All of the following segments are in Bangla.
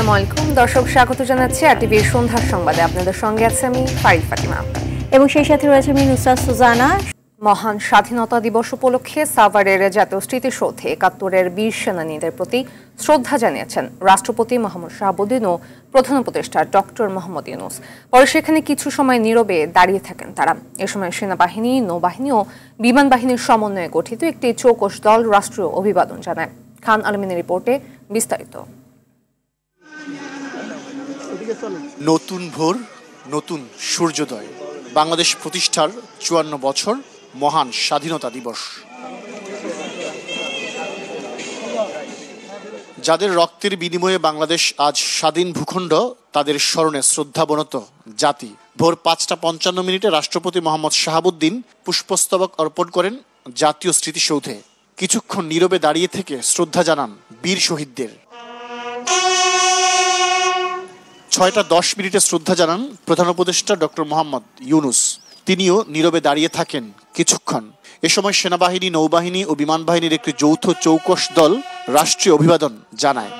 আসসালামু আলাইকুম দর্শক, স্বাগত জানাচ্ছি আরটিভির সন্ধ্যার সংবাদে। আপনাদের সঙ্গে আছে আমি ফারিদ ফাতিমা এবং সেই সাথে রয়েছে আমি নুসরাত সুজানা। মহান স্বাধীনতা দিবস উপলক্ষে সাভারের জাতীয় স্মৃতিসৌধে ৭১-এর বীর সেনানীদের প্রতি শ্রদ্ধা জানিয়েছেন রাষ্ট্রপতি মোহাম্মদ শাহাবুদ্দিন ও প্রধান উপদেষ্টা ডক্টর মোহাম্মদ ইউনূস। পরে সেখানে কিছু সময় নীরবে দাঁড়িয়ে থাকেন তারা। এ সময় সেনাবাহিনী, নৌবাহিনী ও বিমান বাহিনীর সমন্বয়ে গঠিত একটি চৌকস দল রাষ্ট্রীয় অভিবাদন জানায়। খান আলমিনের রিপোর্টে বিস্তারিত। নতুন ভোর, নতুন সূর্যোদয়। বাংলাদেশ প্রতিষ্ঠার ৫৪ বছর, মহান স্বাধীনতা দিবস। যাদের রক্তের বিনিময়ে বাংলাদেশ আজ স্বাধীন ভূখণ্ড, তাদের স্মরণে শ্রদ্ধাবনত জাতি। ভোর ৫টা ৫৫ রাষ্ট্রপতি মোহাম্মদ শাহাবুদ্দিন পুষ্পস্তবক অর্পণ করেন জাতীয় স্মৃতিসৌধে। কিছুক্ষণ নীরবে দাঁড়িয়ে থেকে শ্রদ্ধা জানান বীর শহীদদের। ৬টা ১০ শ্রদ্ধা জানান প্রধান উপদেষ্টা ডক্টর মোহাম্মদ ইউনূস। তিনিও নীরবে দাঁড়িয়ে থাকেন কিছুক্ষণ। এ সময় সেনাবাহিনী, নৌবাহিনী ও বিমান বাহিনীর একটি যৌথ চৌকস দল রাষ্ট্রীয় অভিবাদন জানায়।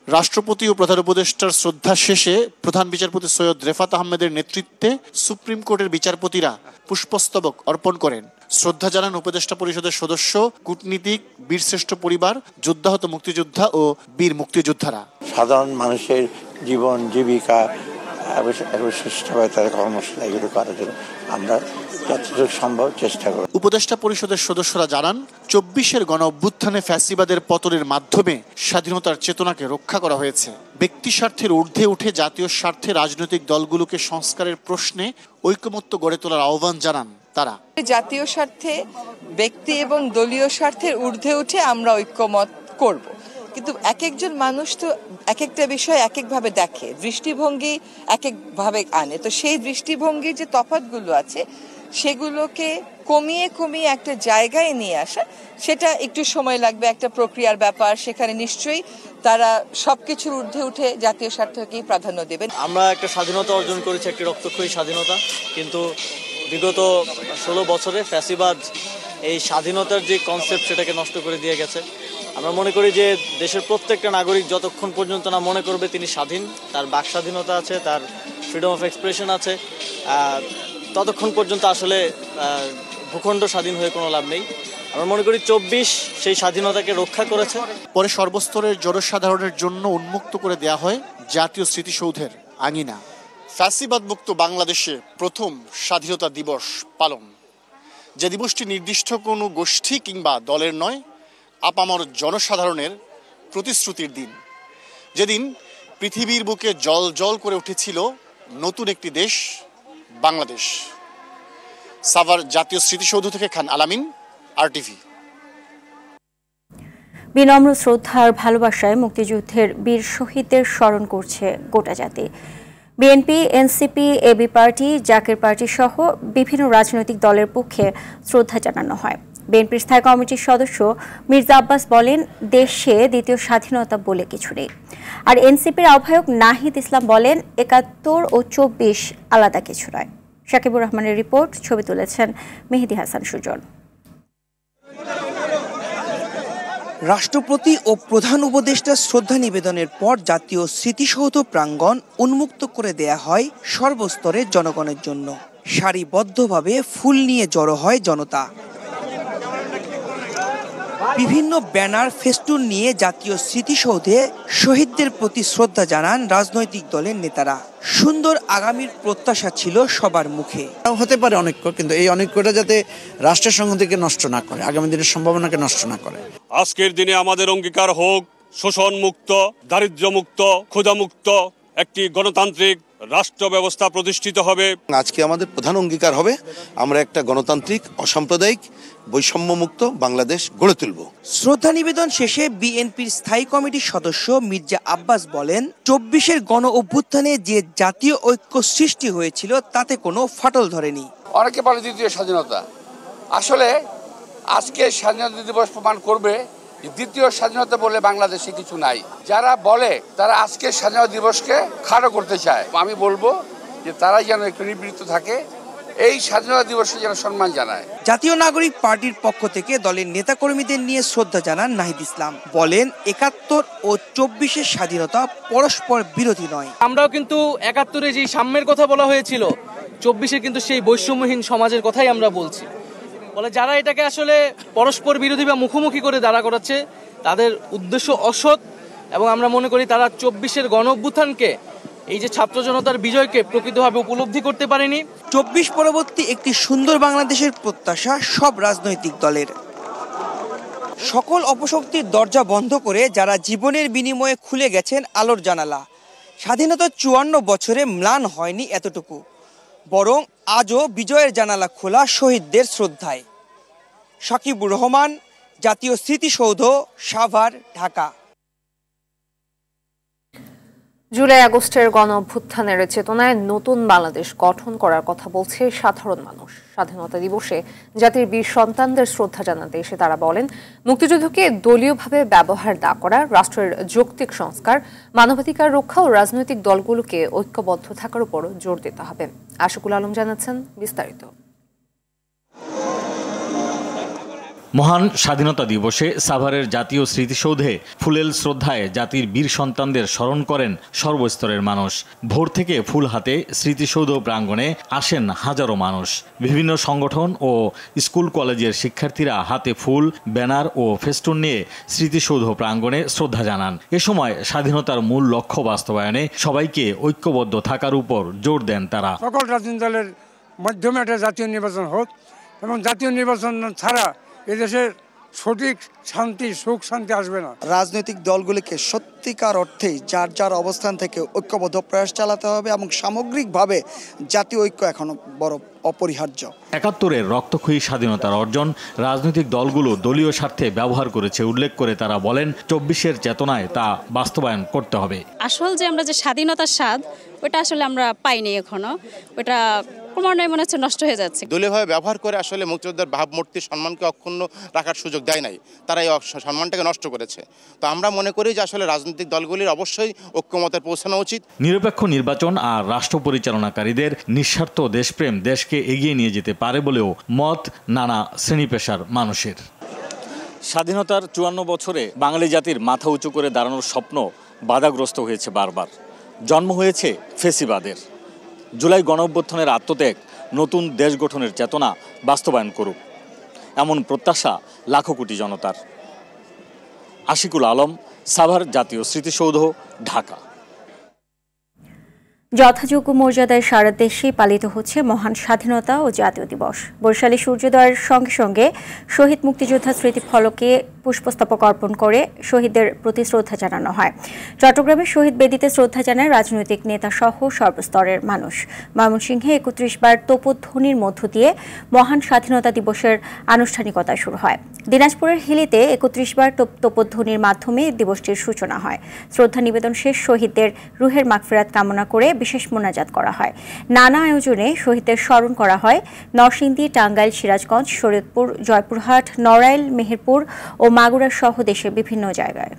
রাষ্ট্রপতি ও প্রধান উপদেষ্টার শ্রদ্ধা শেষে প্রধান বিচারপতি সৈয়দ রেফাত আহমেদের নেতৃত্বে সুপ্রিম কোর্টের বিচারপতিরা পুষ্পস্তবক অর্পণ করেন। শ্রদ্ধা জানান উপদেষ্টা পরিষদের সদস্য, কূটনীতিক, বীরশ্রেষ্ঠ পরিবার, যোদ্ধাহত মুক্তিযোদ্ধা ও বীর মুক্তিযোদ্ধারা। সাধারণ মানুষের জীবন জীবিকা সুষ্ঠুভাবে তারা কর্মশালা এগুলো করার জন্য আমরা যতটুকু সম্ভব চেষ্টা করি। উপদেষ্টা পরিষদের সদস্যরা জানান, ২৪-এর গণ অভ্যুত্থানে ফ্যাসিবাদের পতনের মাধ্যমে স্বাধীনতার চেতনাকে রক্ষা করা হয়েছে। ব্যক্তি স্বার্থের ঊর্ধ্বে উঠে জাতীয় স্বার্থে রাজনৈতিক দলগুলোকে সংস্কারের প্রশ্নে ঐকমত্য গড়ে তোলার আহ্বান জানান তারা। জাতীয় স্বার্থে, ব্যক্তি এবং দলীয় স্বার্থের ঊর্ধ্বে উঠে আমরা ঐক্যমত করব, কিন্তু এক একজন মানুষ তো এক একটা বিষয় এক একভাবে দেখে, দৃষ্টিভঙ্গি এক একভাবে আনে। তো সেই দৃষ্টিভঙ্গির যে তফাৎগুলো আছে সেগুলোকে কমিয়ে কমিয়ে একটা জায়গায় নিয়ে আসা, সেটা একটু সময় লাগবে, একটা প্রক্রিয়ার ব্যাপার। সেখানে নিশ্চয়ই তারা সবকিছুর ঊর্ধ্বে উঠে জাতীয় স্বার্থকেই প্রাধান্য দেবেন। আমরা একটা স্বাধীনতা অর্জন করেছি, একটি রক্তক্ষয়ী স্বাধীনতা, কিন্তু বিগত ১৬ বছরে ফ্যাসিবাদ এই স্বাধীনতার যে কনসেপ্ট সেটাকে নষ্ট করে দিয়ে গেছে। আমরা মনে করি যে দেশের প্রত্যেকটা নাগরিক যতক্ষণ পর্যন্ত না মনে করবে তিনি স্বাধীন, তার বাক স্বাধীনতা আছে, তার ফ্রিডম অফ এক্সপ্রেশন আছে, ততক্ষণ পর্যন্ত আসলে ভূখণ্ড স্বাধীন হয়ে কোনো লাভ নেই। আমরা মনে করি ২৪ সেই স্বাধীনতাকে রক্ষা করেছে। পরে সর্বস্তরের জনসাধারণের জন্য উন্মুক্ত করে দেয়া হয় জাতীয় স্মৃতিসৌধের আঙিনা। ফ্যাসিবাদ মুক্ত বাংলাদেশে প্রথম স্বাধীনতা দিবস পালন, যে দিবসটি নির্দিষ্ট কোনো গোষ্ঠী কিংবা দলের নয়, আপামর জনসাধারণের প্রতিশ্রুতির দিন। যেদিন পৃথিবীর বুকে জল জল করে উঠেছিল নতুন একটি দেশ, বাংলাদেশ। সাভার জাতীয় স্মৃতিসৌধ থেকে খান আলামিন, আরটিভি। বিনম্র শ্রদ্ধার ভালোবাসায় মুক্তিযুদ্ধের বীর শহীদদের স্মরণ করছে গোটা জাতি। BNP, NCP, AB party, Jaker party সহ বিভিন্ন রাজনৈতিক দলের পক্ষে শ্রদ্ধা জানানো হয়। বিএনপির স্থায়ী কমিটির সদস্য মির্জা আব্বাস বলেন, দেশে দ্বিতীয় স্বাধীনতা বলে কিছু নেই। আর এনসিপির আহ্বায়ক নাহিদ ইসলাম বলেন, ৭১ ও ২৪ আলাদা কিছু নয়। শাকিবুর রহমানের রিপোর্ট, ছবি তুলেছেন মেহেদী হাসান সুজন। রাষ্ট্রপতি ও প্রধান উপদেষ্টার শ্রদ্ধা নিবেদনের পর জাতীয় স্মৃতিসৌধ প্রাঙ্গণ উন্মুক্ত করে দেয়া হয় সর্বস্তরের জনগণের জন্য। সারিবদ্ধভাবে ফুল নিয়ে জড়ো হয় জনতা। বিভিন্ন ব্যানার, ফেস্টুন নিয়ে জাতীয় স্মৃতিসৌধে শহীদদের প্রতি শ্রদ্ধা জানান রাজনৈতিক দলের নেতারা। সুন্দর আগামীর প্রত্যাশা ছিল সবার মুখে। হতে পারে অনৈক্য, কিন্তু এই অনৈক্যটা যাতে রাষ্ট্রের সংহতিকে নষ্ট না করে, আগামী দিনের সম্ভাবনাকে নষ্ট না করে। আজকের দিনে আমাদের অঙ্গীকার হোক শোষণ মুক্ত, দারিদ্র্য মুক্ত, ক্ষুধা মুক্ত একটি গণতান্ত্রিক রাষ্ট্র ব্যবস্থা প্রতিষ্ঠিত হবে। আজকে আমাদের প্রধান অঙ্গীকার হবে আমরা একটা গণতান্ত্রিক, অসাম্প্রদায়িক, বৈষম্যমুক্ত বাংলাদেশ গড়ে তুলব। শ্রদ্ধা নিবেদন শেষে বিএনপির স্থায়ী কমিটির সদস্য মির্জা আব্বাস বলেন, ২৪-এর গণ অভ্যুত্থানে যে জাতীয় ঐক্য সৃষ্টি হয়েছিল তাতে কোনো ফাটল ধরেনি। অনেকে বলে দ্বিতীয় স্বাধীনতা, আসলে আজকে স্বাধীনতা দিবস প্রমাণ করবে দ্বিতীয় স্বাধীনতা বলে বাংলাদেশে কিছু নাই। যারা বলে তারা আজকে স্বাধীনতা দিবসকে খাটো করতে চায়। আমি বলবো যে তারা যেন একটু নিবৃত্ত থাকে এই স্বাধীনতা দিবসে যেন সম্মান জানায়। জাতীয় নাগরিক পার্টির পক্ষ থেকে দলের নেতাকর্মীদের নিয়ে শ্রদ্ধা জানান নাহিদ ইসলাম। বলেন ৭১ ও ২৪-এর স্বাধীনতা পরস্পর বিরোধী নয়। আমরাও কিন্তু ৭১-এ যে সাম্যের কথা বলা হয়েছিল, ২৪-এ কিন্তু সেই বৈষম্যহীন সমাজের কথাই আমরা বলছি। বলে যারা এটাকে আসলে পরস্পর বিরোধী বা মুখোমুখি করে দাঁড়া করাচ্ছে তাদের উদ্দেশ্য অসৎ, এবং আমরা মনে করি তারা ২৪-এর গণ অভ্যুত্থানকে, এই যে ছাত্র জনতার বিজয়কে প্রকৃতভাবে উপলব্ধি করতে পারেনি। ২৪ পরবর্তী একটি সুন্দর বাংলাদেশের প্রত্যাশা সব রাজনৈতিক দলের। সকল অপশক্তির দরজা বন্ধ করে যারা জীবনের বিনিময়ে খুলে গেছেন আলোর জানালা। স্বাধীনতার ৫৪ বছরে ম্লান হয়নি এতটুকু, বরং আজও বিজয়ের জানালা খোলা শহীদদের শ্রদ্ধায়। সাকিবুর রহমান, জাতীয় স্মৃতিসৌধ, সাভার, ঢাকা। জুলাই আগস্টের গণ অভ্যুত্থানের চেতনায় নতুন বাংলাদেশ গঠন করার কথা বলছে সাধারণ মানুষ। স্বাধীনতা দিবসে জাতির বীর সন্তানদের শ্রদ্ধা জানাতে এসে তারা বলেন, মুক্তিযুদ্ধকে দলীয়ভাবে ব্যবহার না করা, রাষ্ট্রের যৌক্তিক সংস্কার, মানবাধিকার রক্ষা ও রাজনৈতিক দলগুলোকে ঐক্যবদ্ধ থাকার উপর জোর দিতে হবে। আশিকুল আলম জানাচ্ছেন বিস্তারিত। মহান স্বাধীনতা দিবসে সাভারের জাতীয় স্মৃতিসৌধে ফুলেল শ্রদ্ধায় জাতির বীর সন্তানদের স্মরণ করেন সর্বস্তরের মানুষ। ভোর থেকে ফুল হাতে স্মৃতিসৌধ প্রাঙ্গণে আসেন হাজারো মানুষ। বিভিন্ন সংগঠন ও স্কুল কলেজের শিক্ষার্থীরা হাতে ফুল, ব্যানার ও ফেস্টুন নিয়ে স্মৃতিসৌধ প্রাঙ্গণে শ্রদ্ধা জানান। এ সময় স্বাধীনতার মূল লক্ষ্য বাস্তবায়নে সবাইকে ঐক্যবদ্ধ থাকার উপর জোর দেন তারা। সকল রাজনৈতিক দলের মাধ্যমে একটা জাতীয় নির্বাচন হোক, এবং জাতীয় নির্বাচন ছাড়া এদেশের সঠিক শান্তি, সুখ শান্তি আসবে না। রাজনৈতিক দলগুলিকে সত্যিকার অর্থেই যার যার অবস্থান থেকে ঐক্যবদ্ধ প্রয়াস চালাতে হবে, এবং সামগ্রিকভাবে জাতীয় ঐক্য এখনো বড় অপরিহার্য। ৭১-এর রক্তক্ষয়ী স্বাধীনতার অর্জন রাজনৈতিক দলগুলো দলীয় স্বার্থে ব্যবহার করেছে উল্লেখ করে তারা বলেন, ২৪-এর চেতনায় তা বাস্তবায়ন করতে হবে। আসল যে আমরা যে স্বাধীনতার স্বাদ, ওটা আসলে আমরা পাইনি এখনো, ওটা ক্রমান্বয়ে মনে হচ্ছে নষ্ট হয়ে যাচ্ছে। দলীয়ভাবে ব্যবহার করে আসলে মুক্তিযোদ্ধার ভাবমূর্তির সম্মানকে অক্ষুণ্ণ রাখার সুযোগ দেয় নাই, তারা এই সম্মানটাকে নষ্ট করেছে। তো আমরা মনে করি যে আসলে রাজনৈতিক দলগুলির অবশ্যই ঐক্যমতে পৌঁছানো উচিত। নিরপেক্ষ নির্বাচন আর রাষ্ট্র পরিচালনাকারীদের নিঃস্বার্থ দেশপ্রেম দেশকে এগিয়ে নিয়ে যেতে পারে বলেও মত নানা শ্রেণী পেশার মানুষের। স্বাধীনতার ৫৪ বছরে বাঙালি জাতির মাথা উঁচু করে দাঁড়ানোর স্বপ্ন বাধাগ্রস্ত হয়েছে বারবার। জন্ম হয়েছে ফেসিবাদের। জুলাই গণঅভ্যুত্থানের আত্মত্যাগ নতুন দেশ গঠনের চেতনা বাস্তবায়ন করুক, এমন প্রত্যাশা লাখো কোটি জনতার। আশিকুল আলম, সাভার জাতীয় স্মৃতিসৌধ, ঢাকা। যথাযোগ্য মর্যাদায় সারা দেশে পালিত হচ্ছে মহান স্বাধীনতা ও জাতীয় দিবস। বরিশালে সূর্যোদয়ের সঙ্গে সঙ্গে শহীদ মুক্তিযোদ্ধা স্মৃতিফলকে পুষ্পস্তবক অর্পণ করে শহীদদের প্রতি শ্রদ্ধা জানানো হয়। চট্টগ্রামের শহীদ বেদিতে শ্রদ্ধা জানায় রাজনৈতিক নেতা সহ সর্বস্তরের মানুষ। ময়মনসিংহে ৩১ বার তোপধ্বনির মধ্য দিয়ে মহান স্বাধীনতা দিবসের আনুষ্ঠানিকতা শুরু হয়। দিনাজপুরের হিলিতে ৩১ বার তোপধ্বনির মাধ্যমে দিবসটির সূচনা হয়। শ্রদ্ধা নিবেদন শেষ শহীদদের রুহের মাগফিরাত কামনা করে বিশেষ মোনাজাত করা হয়। নানা আয়োজনে শহীদদের স্মরণ করা হয় নরসিংদী, টাঙ্গাইল, সিরাজগঞ্জ, শরীয়তপুর, জয়পুরহাট, নড়াইল, মেহেরপুর ও মাগুরা সহ দেশের বিভিন্ন জায়গায়।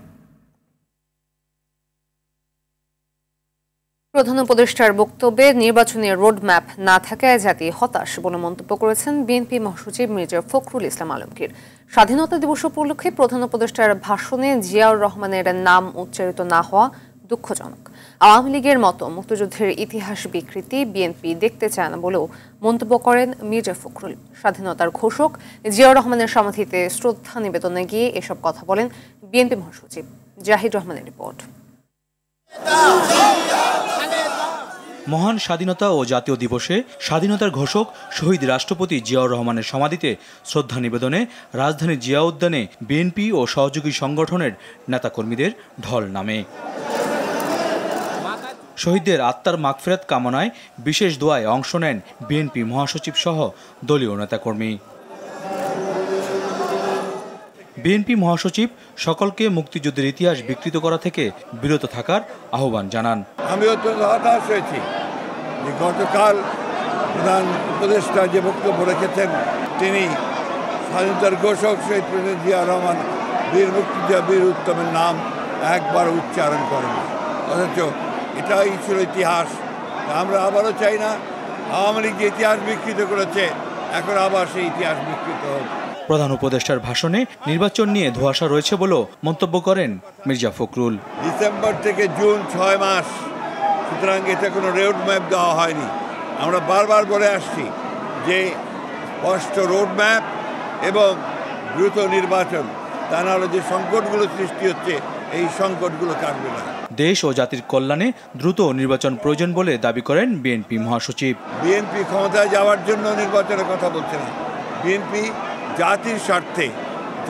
প্রধান উপদেষ্টার বক্তব্যে নির্বাচনী রোডম্যাপ না থাকায় জাতি হতাশ বলে মন্তব্য করেছেন বিএনপি মহাসচিব মির্জা ফখরুল ইসলাম আলমগীর। স্বাধীনতা দিবস উপলক্ষে প্রধান উপদেষ্টার ভাষণে জিয়াউর রহমানের নাম উচ্চারিত না হওয়া দুঃখজনক। আওয়ামী লীগের মতো মুক্তিযুদ্ধের ইতিহাস বিকৃতি বিএনপি দেখতে চায় না বলেও মন্তব্য করেন মির্জা ফখরুল। স্বাধীনতার ঘোষক জিয়াউর রহমানের সমাধিতে শ্রদ্ধা নিবেদনে গিয়ে এসব কথা বলেন বিএনপি মহাসচিব। জাহিদ রহমানের রিপোর্ট। মহান স্বাধীনতা ও জাতীয় দিবসে স্বাধীনতার ঘোষক শহীদ রাষ্ট্রপতি জিয়াউর রহমানের সমাধিতে শ্রদ্ধা নিবেদনে রাজধানী জিয়া উদ্যানে বিএনপি ও সহযোগী সংগঠনের নেতাকর্মীদের ঢল নামে। শহীদদের আত্মার মাগফিরাত কামনায় বিশেষ দোয়ায় অংশ নেন বিএনপি মহাসচিব সহ দলীয় নেতাকর্মী। বিএনপি মহাসচিব সকলকে মুক্তিযুদ্ধের ইতিহাস বিকৃত করা থেকে বিরত থাকার আহ্বান জানান। আমি অত্যন্ত হতাশ হয়েছি যে গতকাল প্রধান উপদেষ্টা যে বক্তব্য রেখেছেন, তিনি স্বাধীনতার ঘোষক শহীদ প্রেসিডেন্ট জিয়াউর রহমান বীর মুক্তিযোদ্ধা বীর উত্তমের নাম একবার উচ্চারণ করেন, অথচ এটাই ছিল ইতিহাস। আমরা আবারও চাই না আওয়ামী লীগ যে ইতিহাস বিকৃত করেছে, এখন আবার সেই ইতিহাস বিকৃত হোক। প্রধান উপদেষ্টার ভাষণে নির্বাচন নিয়ে ধোঁয়াশা রয়েছে বলেও মন্তব্য করেন মির্জা ফখরুল। ডিসেম্বর থেকে জুন 6 মাস, সুতরাং এটা কোনো রোড ম্যাপ দেওয়া হয়নি। আমরা বারবার বলে আসছি যে স্পষ্ট রোড ম্যাপ এবং দ্রুত নির্বাচন, তা নাহলে যে সংকটগুলো সৃষ্টি হচ্ছে এই সংকটগুলো কাটবে না। দেশ ও জাতির কল্যাণে দ্রুত নির্বাচন প্রয়োজন বলে দাবি করেন বিএনপি মহাসচিব। বিএনপি ক্ষমতায় যাওয়ার জন্য নির্বাচনের কথা বলছে না। বিএনপি জাতির স্বার্থে,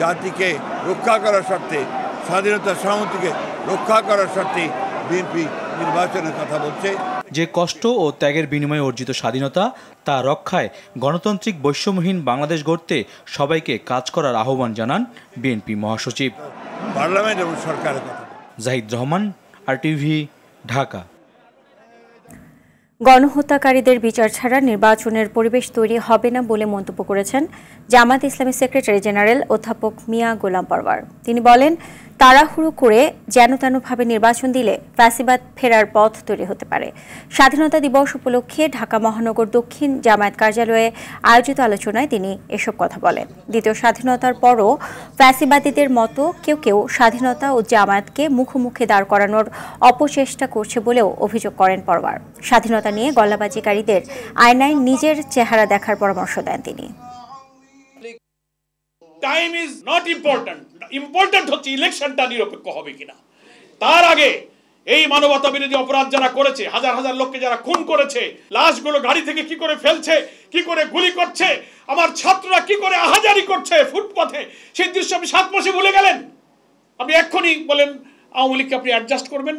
জাতিকে রক্ষা করার স্বার্থে, স্বাধীনতা সামগ্রীকে রক্ষা করার স্বার্থে বিএনপি নির্বাচনের কথা বলছে। যে কষ্ট ও ত্যাগের বিনিময়ে অর্জিত স্বাধীনতা তা রক্ষায় গণতান্ত্রিক বৈষম্যহীন বাংলাদেশ গড়তে সবাইকে কাজ করার আহ্বান জানান বিএনপি মহাসচিব। পার্লামেন্ট এবং সরকারের কথা। জাহিদ রহমান, RTV, ঢাকা। গণহত্যাকারীদের বিচার ছাড়া নির্বাচনের পরিবেশ তৈরি হবে না বলে মন্তব্য করেছেন জামায়াত ইসলামী সেক্রেটারি জেনারেল অধ্যাপক মিয়া গোলাম পরওয়ার। তিনি বলেন, তাড়াহুড়ো করে যেনতেনভাবে নির্বাচন দিলে ফ্যাসিবাদ ফেরার পথ তৈরি হতে পারে। স্বাধীনতা দিবস উপলক্ষে ঢাকা মহানগর দক্ষিণ জামায়াত কার্যালয়ে আয়োজিত আলোচনায় তিনি এসব কথা বলেন। দ্বিতীয় স্বাধীনতার পরও ফ্যাসিবাদীদের মতো কেউ কেউ স্বাধীনতা ও জামায়াতকে মুখোমুখি দাঁড় করানোর অপচেষ্টা করছে বলেও অভিযোগ করেন পরওয়ার। স্বাধীনতা নিয়ে গলাবাজিকারীদের আয়নায় নিজের চেহারা দেখার পরামর্শ দেন তিনি। Time is not important, important হচ্ছে ইলেকশনটা নিরপেক্ষ হবে কিনা। তার আগে এই মানবতা বিরোধী অপরাধ যারা করেছে, হাজার হাজার লোককে যারা খুন করেছে, লাশগুলো গাড়ি থেকে কি করে ফেলছে, কি করে গুলি করছে, আমার ছাত্ররা কি করে আহাজারি করছে ফুটপথে, সেই দৃশ্য আপনি 7 মাসে ভুলে গেলেন। আপনি এক্ষুনি বলেন আওয়ামী লীগকে আপনি অ্যাডজাস্ট করবেন,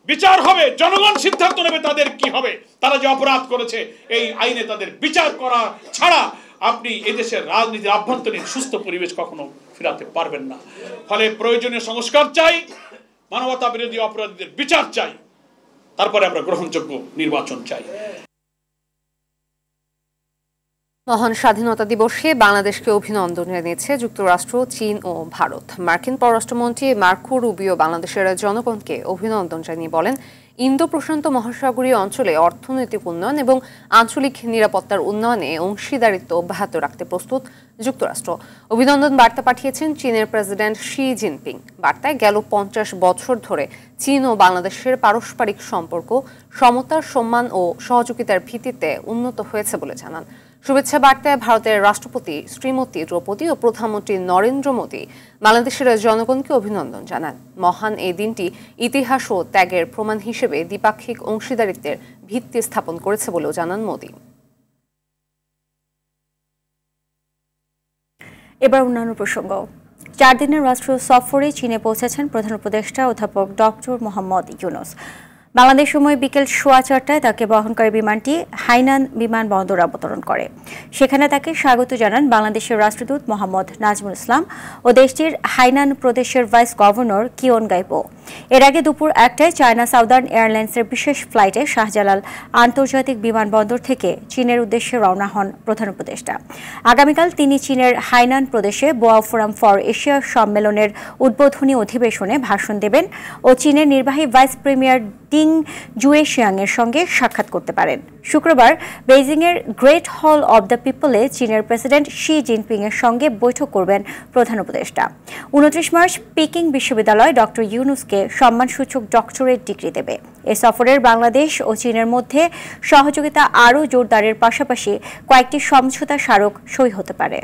বিচার হবে, জনগণ সিদ্ধান্ত নেবে তাদের কি হবে। তারা যে অপরাধ করেছে এই আইনে তাদের বিচার করা ছাড়া আপনি এদেশের রাজনীতির আভ্যন্তরীণ সুস্থ পরিবেশ কখনো ফেরাতে পারবেন না। ফলে প্রয়োজনীয় সংস্কার চাই, মানবতা বিরোধী অপরাধীদের বিচার চাই, তারপরে আমরা গ্রহণযোগ্য নির্বাচন চাই। মহান স্বাধীনতা দিবসে বাংলাদেশকে অভিনন্দন জানিয়েছে যুক্তরাষ্ট্র, চীন ও ভারত। মার্কিন পররাষ্ট্রমন্ত্রী মার্কো রুবিও বাংলাদেশের জনগণকে অভিনন্দন জানিয়ে বলেন, ইন্দো প্রশান্ত মহাসাগরীয় অঞ্চলে অর্থনৈতিক উন্নয়ন এবং আঞ্চলিক নিরাপত্তার উন্নয়নে অংশীদারিত্ব অব্যাহত রাখতে প্রস্তুত যুক্তরাষ্ট্র। অভিনন্দন বার্তা পাঠিয়েছেন চীনের প্রেসিডেন্ট শি জিনপিং। বার্তায় গেল 50 বছর ধরে চীন ও বাংলাদেশের পারস্পরিক সম্পর্ক সমতা, সম্মান ও সহযোগিতার ভিত্তিতে উন্নত হয়েছে বলে জানান। শুভেচ্ছা বার্তায় ভারতের রাষ্ট্রপতি শ্রীমতী দ্রৌপদী ও প্রধানমন্ত্রী নরেন্দ্র মোদী বাংলাদেশের জনগণকে অভিনন্দন জানান। মহান এই দিনটি ইতিহাস ও ত্যাগের প্রমাণ হিসেবে দ্বিপাক্ষিক অংশীদারিত্বের ভিত্তি স্থাপন করেছে বলেও জানান মোদী। এবার অন্যান্য প্রসঙ্গ। 4 দিনের রাষ্ট্র সফরে চীনে পৌঁছেছেন প্রধান উপদেষ্টা অধ্যাপক ডক্টর মোহাম্মদ ইউনূস। বাংলাদেশ সময় বিকেল 4:15টায় তাকে বহনকারী বিমানটি হাইনান বিমানবন্দরে অবতরণ করে। সেখানে তাকে স্বাগত জানান বাংলাদেশের রাষ্ট্রদূত মোহাম্মদ নাজমুল ইসলাম ও দেশটির হাইনান প্রদেশের ভাইস গভর্নর কিওন গাইপো। এর আগে দুপুর 1টায় চায়না সাউদার্ন এয়ারলাইন্সের বিশেষ ফ্লাইটে শাহজালাল আন্তর্জাতিক বিমানবন্দর থেকে চীনের উদ্দেশ্যে রওনা হন প্রধান উপদেষ্টা। আগামীকাল তিনি চীনের হাইনান প্রদেশে বোয়া ফোরাম ফর এশিয়া সম্মেলনের উদ্বোধনী অধিবেশনে ভাষণ দেবেন ও চীনের নির্বাহী ভাইস প্রিমিয়ার ডিং জুয়েশিয়াংয়ের সঙ্গে সাক্ষাৎ করতে পারেন। শুক্রবার বেইজিংয়ের গ্রেট হল অব দ্য পিপলে চীনের প্রেসিডেন্ট শি জিনপিংয়ের সঙ্গে বৈঠক করবেন প্রধান উপদেষ্টা। 29 মার্চ পিকিং বিশ্ববিদ্যালয় ডক্টর ইউনূসকে সম্মানসূচক ডক্টরেট ডিগ্রি দেবে। এ সফরের বাংলাদেশ ও চীনের মধ্যে সহযোগিতা আরও জোরদারের পাশাপাশি কয়েকটি সমঝোতা স্মারক সই হতে পারে।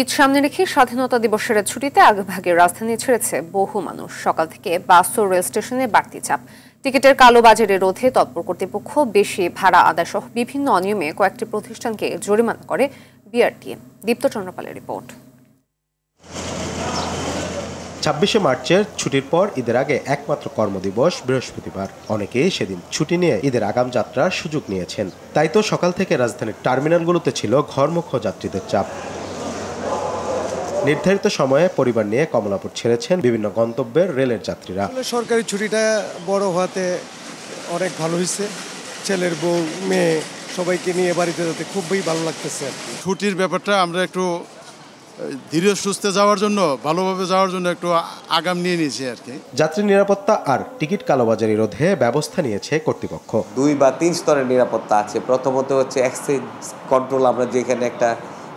ঈদ সামনে রেখে স্বাধীনতা দিবসের ছুটিতে আগেভাগে রাজধানী ছেড়েছে বহু মানুষ। সকাল থেকে বাস ও রেল স্টেশনে বাড়তি চাপ। টিকিটের কালোবাজারে রোধে তৎপর কর্তৃপক্ষ বেশি ভাড়া আদায় সহ বিভিন্ন অনিয়মে কয়েকটি প্রতিষ্ঠানকে জরিমানা করে বিআরটিএ। দীপ্ত চন্দ্রপালের রিপোর্ট। 26শে মার্চের ছুটির পর ঈদের আগে একমাত্র কর্মদিবস বৃহস্পতিবার। অনেকেই সেদিন ছুটি নিয়ে ঈদের আগাম যাত্রার সুযোগ নিয়েছেন। তাই তো সকাল থেকে রাজধানীর টার্মিনালগুলোতে ছিল ঘরমুখ যাত্রীদের চাপ। নির্ধারিত সময়ে পরিবার নিয়ে কমলাপুর ছেড়েছেন বিভিন্ন গন্তব্যের রেলের যাত্রীরা। সরকারি ছুটিটা বড় হওয়াতে অনেক ভালো হয়েছে। ছেলের বউ, মেয়ে সবাইকে নিয়ে বাড়িতে যেতে খুবই ভালো লাগতেছে। ছুটির ব্যাপারটা আমরা একটু ধীরে সুস্থে যাওয়ার জন্য, ভালোভাবে যাওয়ার জন্য একটু আগাম নিয়ে নিয়েছে আর কি। যাত্রী নিরাপত্তা আর টিকিট কালোবাজারি রোধে ব্যবস্থা নিয়েছে কর্তৃপক্ষ। 2 বা 3 স্তরের নিরাপত্তা আছে। প্রথমত হচ্ছে এক্সচেঞ্জ কন্ট্রোল, আমরা যেখানে একটা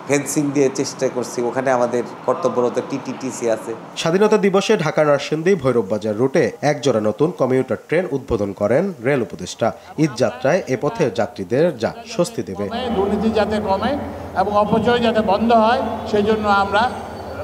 ফেন্সিং দিয়ে চেষ্টা করছি, ওখানে আমাদের কর্তব্যরত টিটিটিসি আছে। স্বাধীনতা দিবসে ঢাকা নরসিংদী ভৈরব বাজার রুটে এক জোড়া নতুন কমিউটার ট্রেন উদ্বোধন করেন রেল উপদেষ্টা। ঈদ যাত্রায় এ পথে যাত্রীদের যা স্বস্তি দেবে। দুর্নীতি যাতে কমে এবং অপচয় যাতে বন্ধ হয়, সেই জন্য আমরা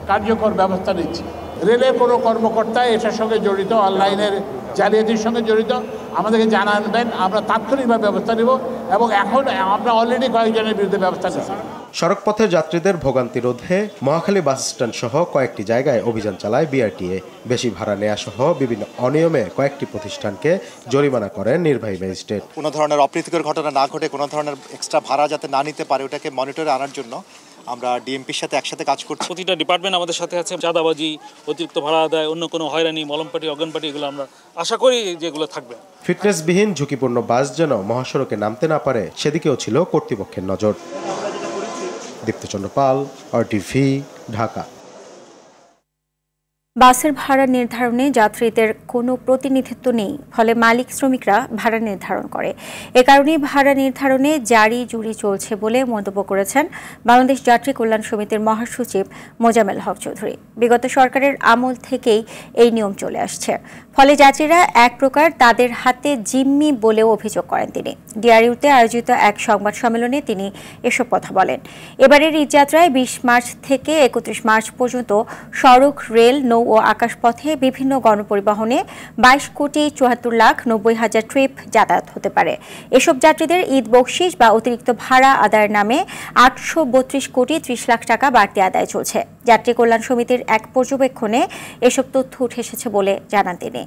কার্যকর ব্যবস্থা নিচ্ছি। রেলের কোনো কর্মকর্তা এটার সঙ্গে জড়িত, অনলাইনের জালিয়াতির সঙ্গে জড়িত, আমাদেরকে জানাবেন, আমরা তাৎক্ষণিকভাবে ব্যবস্থা নেব এবং এখন আমরা অলরেডি কয়েকজনের বিরুদ্ধে ব্যবস্থা নিচ্ছি। সড়কপথে যাত্রীদের ভোগান্তি রোধে মহাখালী বাস স্ট্যান্ড সহ কয়েকটি জায়গায় অভিযান চালায় বিআরটিএ। বেশি ভাড়া নেওয়া সহ বিভিন্ন অনিয়মে কয়েকটি প্রতিষ্ঠানকে জরিমানা করেন নির্বাহী ম্যাজিস্ট্রেট। কোনো ধরনের অপ্রীতিকর ঘটনা না ঘটে, কোনো ধরনের এক্সট্রা ভাড়া যাতে না নিতে পারে, ওটাকে মনিটরে আনার জন্য আমরা ডিএমপির সাথে একসাথে কাজ করছি। প্রতিটা ডিপার্টমেন্ট আমাদের সাথে আছে। চাঁদাবাজি, অতিরিক্ত ভাড়া আদায়, অন্য কোনো হয়রানি, মলমপাটি, অজ্ঞানপাটি, এগুলো আমরা আশা করি যেগুলো থাকবে। ফিটনেসবিহীন ঝুঁকিপূর্ণ বাস যেন মহাসড়কে নামতে না পারে, সেদিকেও ছিল কর্তৃপক্ষের নজর। দীপ্তচন্দ্র পাল, RTV, ঢাকা। বাসের ভাড়া নির্ধারণে যাত্রীদের কোনো প্রতিনিধিত্ব নেই, ফলে মালিক শ্রমিকরা ভাড়া নির্ধারণ করে। এ কারণে ভাড়া নির্ধারণে জারি জুরি চলছে বলে মন্তব্য করেছেন বাংলাদেশ যাত্রী কল্যাণ সমিতির মহাসচিব মোজামেল হক চৌধুরী। বিগত সরকারের আমল থেকেই এই নিয়ম চলে আসছে, ফলে যাত্রীরা এক প্রকার তাদের হাতে জিম্মি বলেও অভিযোগ করেন তিনি। ডিআরইউতে আয়োজিত এক সংবাদ সম্মেলনে তিনি এসব কথা বলেন। এবারের ঈদযাত্রায় 20 মার্চ থেকে 31 মার্চ পর্যন্ত সড়ক, রেল, নৌ ও আকাশপথে বিভিন্ন গণপরিবহনে 22,74,90,000 ট্রিপ যাতায়াত হতে পারে। এসব যাত্রীদের ঈদ বকশিশ বা অতিরিক্ত ভাড়া আদায়ের নামে 832,30,00,000 টাকা বাড়তি আদায় চলছে। যাত্রী কল্যাণ সমিতির এক পর্যবেক্ষণে এসব তথ্য উঠে এসেছে বলে জানান তিনি।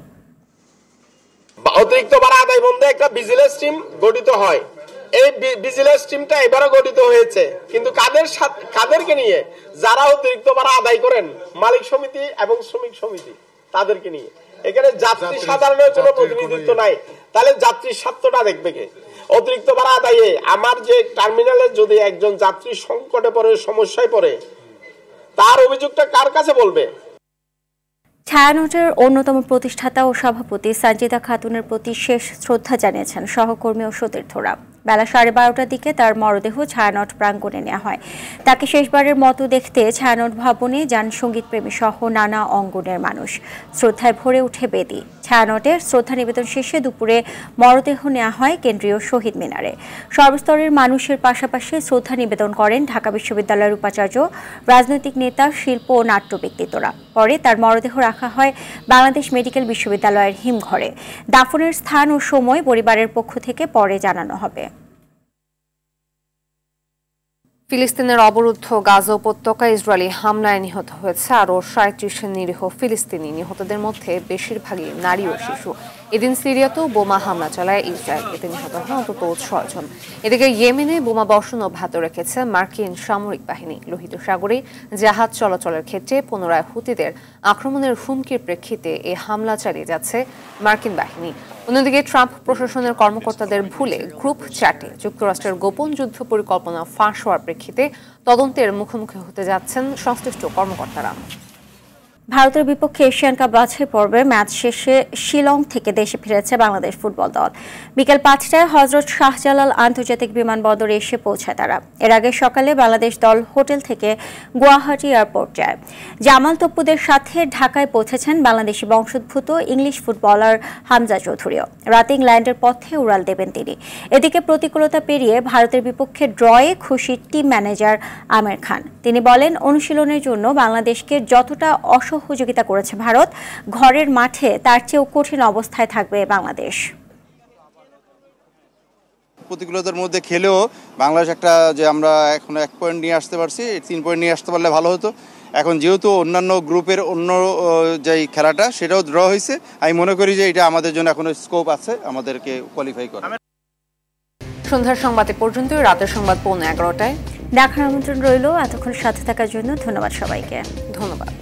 অতিরিক্ত ভাড়া আদায় বন্ধে একটা ভিজিলেন্স টিম গঠিত হয়। এই ভিজিলেন্স টিমটা এবারও গঠিত হয়েছে, কিন্তু কাদেরকে নিয়ে? যারা অতিরিক্ত ভাড়া আদায় করেন, মালিক সমিতি এবং শ্রমিক সমিতি, তাদেরকে নিয়ে। এখানে যাত্রী সাধারণের কোনো প্রতিনিধিত্ব নাই। তাহলে যাত্রীর স্বার্থটা দেখবে কে? অতিরিক্ত ভাড়া আদায়ে আমার যে টার্মিনালে যদি একজন যাত্রী সংকটে পড়ে, সমস্যায় পড়ে, তার অভিযোগটা কার কাছে বলবে? ছায়ানটের অন্যতম প্রতিষ্ঠাতা ও সভাপতি সাজিদা খাতুনের প্রতি শেষ শ্রদ্ধা জানিয়েছেন সহকর্মী ও সতীর্থরা। বেলা 12:30টার দিকে তার মরদেহ ছায়ানট প্রাঙ্গণে নেওয়া হয়। তাকে শেষবারের মতো দেখতে ছায়ানট ভবনে যান সঙ্গীতপ্রেমী সহ নানা অঙ্গনের মানুষ। শ্রদ্ধায় ভরে উঠে বেদি। ছায়ানটের শ্রদ্ধা নিবেদন শেষে দুপুরে মরদেহ নেওয়া হয় কেন্দ্রীয় শহীদ মিনারে। সর্বস্তরের মানুষের পাশাপাশি শ্রদ্ধা নিবেদন করেন ঢাকা বিশ্ববিদ্যালয়ের উপাচার্য, রাজনৈতিক নেতা, শিল্প ও নাট্য ব্যক্তিত্বরা। পরে তার মরদেহ রাখা হয় বাংলাদেশ মেডিকেল বিশ্ববিদ্যালয়ের হিমঘরে। দাফনের স্থান ও সময় পরিবারের পক্ষ থেকে পরে জানানো হবে। ফিলিস্তিনের অবরুদ্ধ গাজা উপত্যকায় ইসরায়েলি হামলায় নিহত হয়েছে আরও 37 নিরীহ ফিলিস্তিনি। নিহতদের মধ্যে বেশিরভাগই নারী ও শিশু। এদিন সিরিয়াতেও বোমা হামলা চালায় ইসরায়েল, এতে নিহত হন অন্তত 6 জন। এদিকে ইয়েমেনে বোমা বর্ষণ অব্যাহত রেখেছে মার্কিন সামরিক বাহিনী। লোহিত সাগরে জাহাজ চলাচলের ক্ষেত্রে পুনরায় হুতিদের আক্রমণের হুমকির প্রেক্ষিতে এই হামলা চালিয়ে যাচ্ছে মার্কিন বাহিনী। অন্যদিকে ট্রাম্প প্রশাসনের কর্মকর্তাদের ভুলে গ্রুপ চ্যাটে যুক্তরাষ্ট্রের গোপন যুদ্ধ পরিকল্পনা ফাঁস হওয়ার প্রেক্ষিতে তদন্তের মুখোমুখি হতে যাচ্ছেন সংশ্লিষ্ট কর্মকর্তারা। ভারতের বিপক্ষে এশিয়ান কাপ বাছাই পর্বে ম্যাচ শেষে শিলং থেকে দেশে ফিরেছে বাংলাদেশ ফুটবল দল। বিকেল 5টায় হজরত শাহজালাল আন্তর্জাতিক বিমানবন্দরে এসে পৌঁছায় তারা। এর আগে সকালে বাংলাদেশ দল হোটেল থেকে গুয়াহাটি এয়ারপোর্ট যায়। জামাল তপ্পুদের সাথে ঢাকায় পৌঁছেছেন বাংলাদেশি বংশোদ্ভূত ইংলিশ ফুটবলার হামজা চৌধুরীও। রাতে ইংল্যান্ডের পথে উড়াল দেবেন তিনি। এদিকে প্রতিকূলতা পেরিয়ে ভারতের বিপক্ষে ড্রয়ে খুশি টিম ম্যানেজার আমির খান। তিনি বলেন, অনুশীলনের জন্য বাংলাদেশকে যতটা সহযোগিতা করেছে ভারত, ঘরের মাঠে তার চেয়েও কঠিন অবস্থায় থাকবে বাংলাদেশ। প্রতিকূলতার মধ্যে খেলেও বাংলাদেশ একটা যে আমরা এখন 1 পয়েন্ট নিয়ে আসতে পারছি, 3 পয়েন্ট নিয়ে আসতে পারলে ভালো হতো। এখন যেহেতু অন্যান্য গ্রুপের অন্য যে খেলাটা সেটাও ড্র হয়েছে, আমি মনে করি যে এটা আমাদের জন্য এখনো স্কোপ আছে আমাদেরকে কোয়ালিফাই করা। সন্ধ্যার সংবাদ পর্যন্ত, রাতের সংবাদ 11:15টায় দেখার আমন্ত্রণ রইল। এতক্ষণ সাথে থাকার জন্য ধন্যবাদ সবাইকে। ধন্যবাদ।